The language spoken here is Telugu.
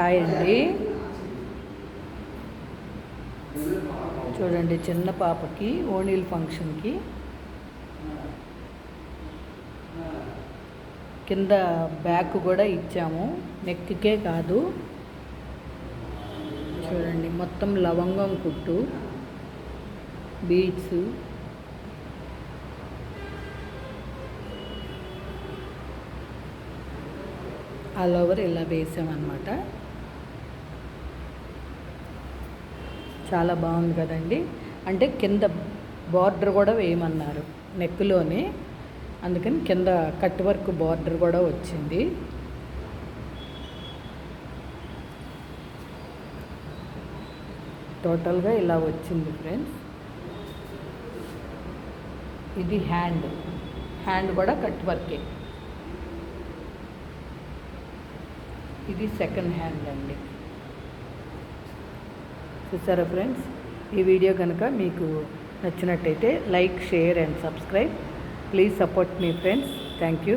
హాయ్ అండి. చూడండి, చిన్న పాపకి ఓణీల్ ఫంక్షన్కి కింద బ్యాక్ కూడా ఇచ్చాము. నెక్కే కాదు, చూడండి మొత్తం లవంగం కుట్టు, బీడ్స్, ఆల్ ఓవర్ ఇలా వేసామన్నమాట. చాలా బాగుంది కదండి. అంటే కింద బార్డర్ కూడా వేయమన్నారు నెక్లోనే, అందుకని కింద కట్ వర్క్ బార్డర్ కూడా వచ్చింది. టోటల్గా ఇలా వచ్చింది ఫ్రెండ్స్. ఇది హ్యాండ్ కూడా కట్ వర్కే. ఇది సెకండ్ హ్యాండ్ అండి. చూసారా ఫ్రెండ్స్? ఈ వీడియో కనుక మీకు నచ్చినట్టయితే like, share and subscribe. Please support me friends. Thank you.